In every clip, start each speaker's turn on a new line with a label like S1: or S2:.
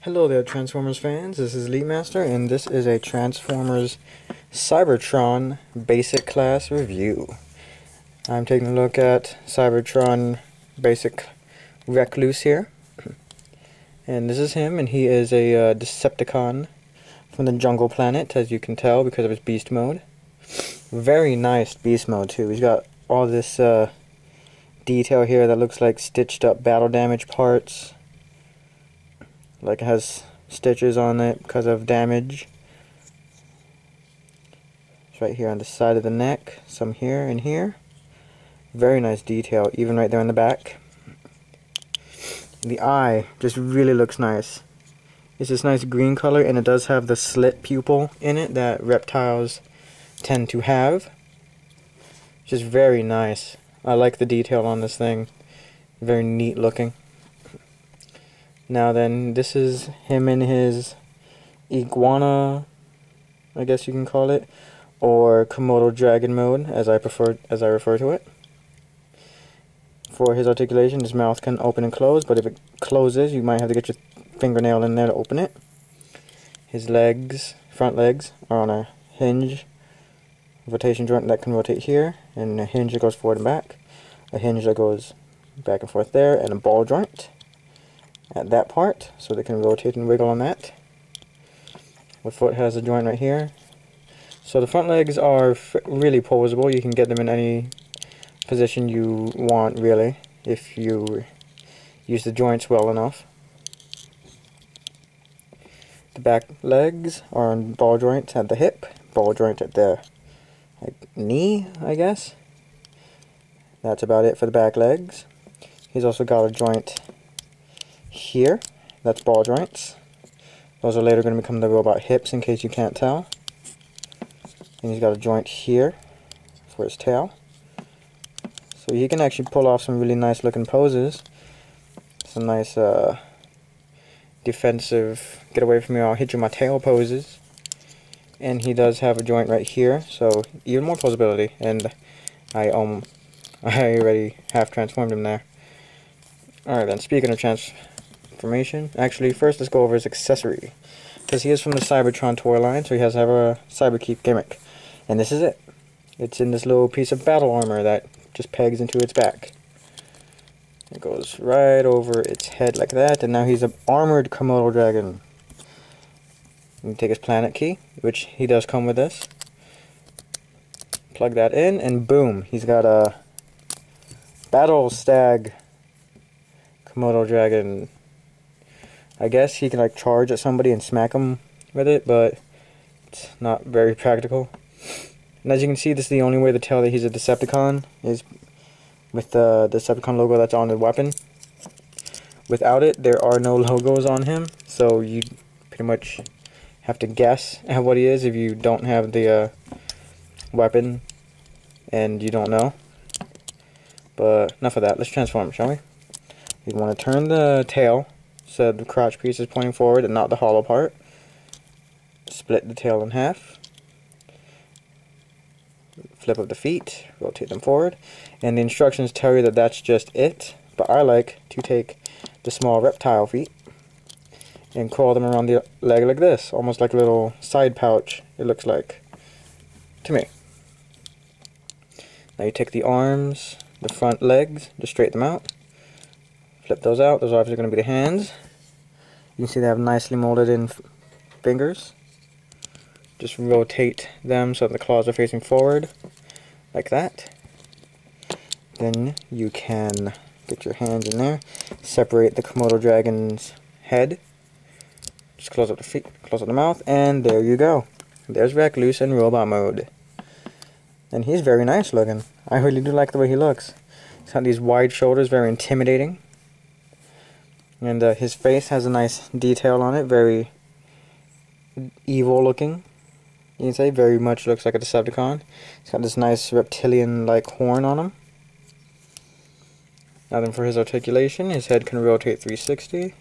S1: Hello there, Transformers fans. This is Elite Master, and this is a Transformers Cybertron Basic Class review. I'm taking a look at Cybertron Basic Wreckloose here. And this is him, and he is a Decepticon from the Jungle Planet, as you can tell because of his beast mode. Very nice beast mode, too. He's got all this detail here that looks like stitched up battle damage parts. Like it has stitches on it because of damage. It's right here on the side of the neck, some here and here. Very nice detail, even right there in the back. The eye just really looks nice. It's this nice green color, and it does have the slit pupil in it that reptiles tend to have. Just very nice. I like the detail on this thing. Very neat looking. Now then, this is him in his iguana, I guess you can call it, or Komodo dragon mode, as I refer to it. For his articulation, his mouth can open and close, but if it closes, you might have to get your fingernail in there to open it. His legs, front legs, are on a hinge, rotation joint that can rotate here, and a hinge that goes forward and back, a hinge that goes back and forth there, and a ball joint at that part, so they can rotate and wiggle on that. The foot has a joint right here. So the front legs are really posable. You can get them in any position you want, really, if you use the joints well enough. The back legs are on ball joints at the hip, ball joint at the knee, I guess. That's about it for the back legs. He's also got a joint here, that's ball joints. Those are later going to become the robot hips, in case you can't tell. And he's got a joint here for his tail. So he can actually pull off some really nice looking poses. Some nice defensive, get away from me, I'll hit you my tail poses. And he does have a joint right here, so even more posability. And I already half transformed him there. Alright then, speaking of transformation, actually first let's go over his accessory, because he is from the Cybertron toy line, so he has to have a Cyberkeep gimmick, and this is it. It's in this little piece of battle armor that just pegs into its back. It goes right over its head like that, and now he's an armored Komodo dragon. You can take his planet key, which he does come with this. Plug that in, and boom, he's got a battle stag Komodo dragon. I guess he can like charge at somebody and smack them with it, but it's not very practical. And as you can see, this is the only way to tell that he's a Decepticon, is with the Decepticon logo that's on the weapon. Without it, there are no logos on him, so you pretty much have to guess at what he is if you don't have the weapon and you don't know. But enough of that, let's transform, shall we? You want to turn the tail so the crotch piece is pointing forward and not the hollow part. Split the tail in half. Flip up the feet, rotate them forward. And the instructions tell you that that's just it, but I like to take the small reptile feet and crawl them around the leg like this, almost like a little side pouch, it looks like to me. Now you take the arms, the front legs, just straighten them out. Flip those out. Those are obviously going to be the hands. You can see they have nicely molded in fingers. Just rotate them so the claws are facing forward, like that. Then you can get your hands in there. Separate the Komodo dragon's head. Just close up the feet, close up the mouth, and there you go. There's Wreckloose in robot mode. And he's very nice looking. I really do like the way he looks. He's got these wide shoulders, very intimidating. And his face has a nice detail on it, very evil looking. You can say very much looks like a Decepticon. He's got this nice reptilian-like horn on him. Now then, for his articulation, his head can rotate 360.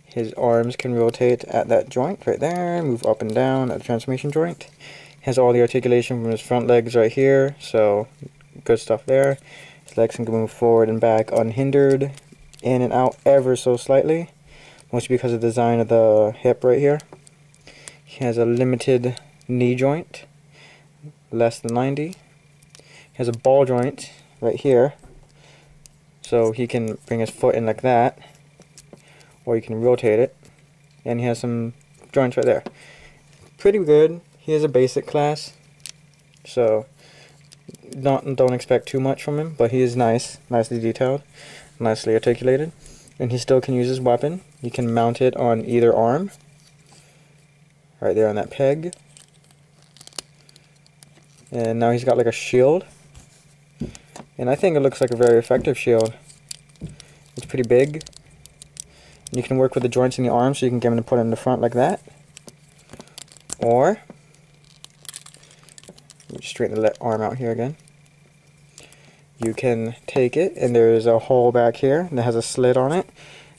S1: His arms can rotate at that joint right there, move up and down at the transformation joint. He has all the articulation from his front legs right here, so good stuff there. His legs can move forward and back unhindered, in and out ever so slightly. mostly because of the design of the hip right here. He has a limited knee joint, less than 90. He has a ball joint right here, so he can bring his foot in like that, or you can rotate it. And he has some joints right there. Pretty good. He is a basic class, so don't expect too much from him, but he is nicely detailed, nicely articulated, and he still can use his weapon. You can mount it on either arm, right there on that peg. And now he's got like a shield, and I think it looks like a very effective shield. It's pretty big, and you can work with the joints in the arm, so you can get him to put it in the front like that, or straighten the arm out here again. You can take it, and there's a hole back here that has a slit on it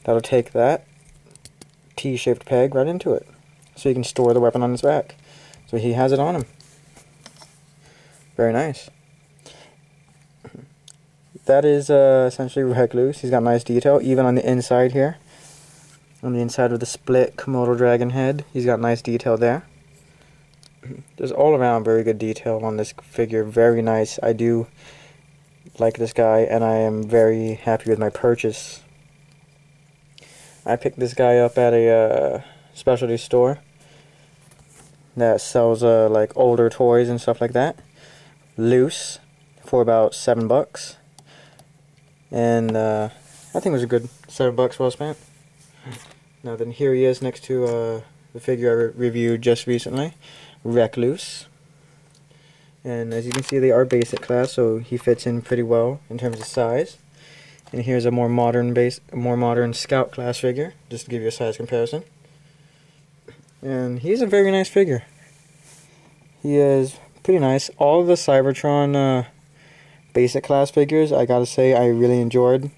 S1: that'll take that T-shaped peg right into it, so you can store the weapon on his back. So he has it on him. Very nice. That is essentially Wreckloose. He's got nice detail, even on the inside here. On the inside of the split Komodo dragon head, he's got nice detail there. There's all around very good detail on this figure. Very nice. I do like this guy, and I am very happy with my purchase. I picked this guy up at a specialty store that sells like older toys and stuff like that, loose, for about $7, and I think it was a good $7 well spent. Now then, here he is next to the figure I reviewed just recently, Wreckloose. And as you can see, they are basic class, so he fits in pretty well in terms of size. And here's a more modern Scout class figure, just to give you a size comparison. And he's a very nice figure. He is pretty nice. All of the Cybertron basic class figures, I gotta say, I really enjoyed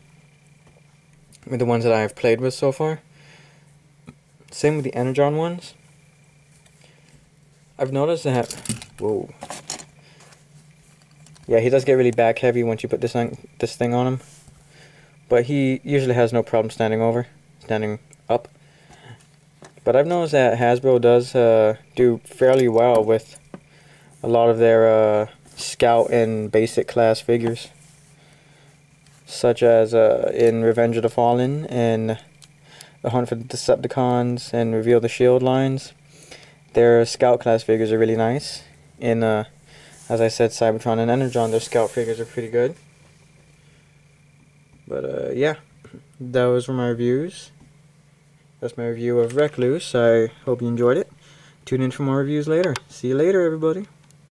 S1: with the ones that I have played with so far. Same with the Energon ones. I've noticed that. Whoa. Yeah, he does get really back heavy once you put this thing on him, but he usually has no problem standing up. But I've noticed that Hasbro does do fairly well with a lot of their Scout and basic class figures, such as in Revenge of the Fallen and the Hunt for the Decepticons and Reveal the Shield lines. Their Scout class figures are really nice. In as I said, Cybertron and Energon, their Scout figures are pretty good. But yeah, those were my reviews. That's my review of Wreckloose. I hope you enjoyed it. Tune in for more reviews later. See you later, everybody.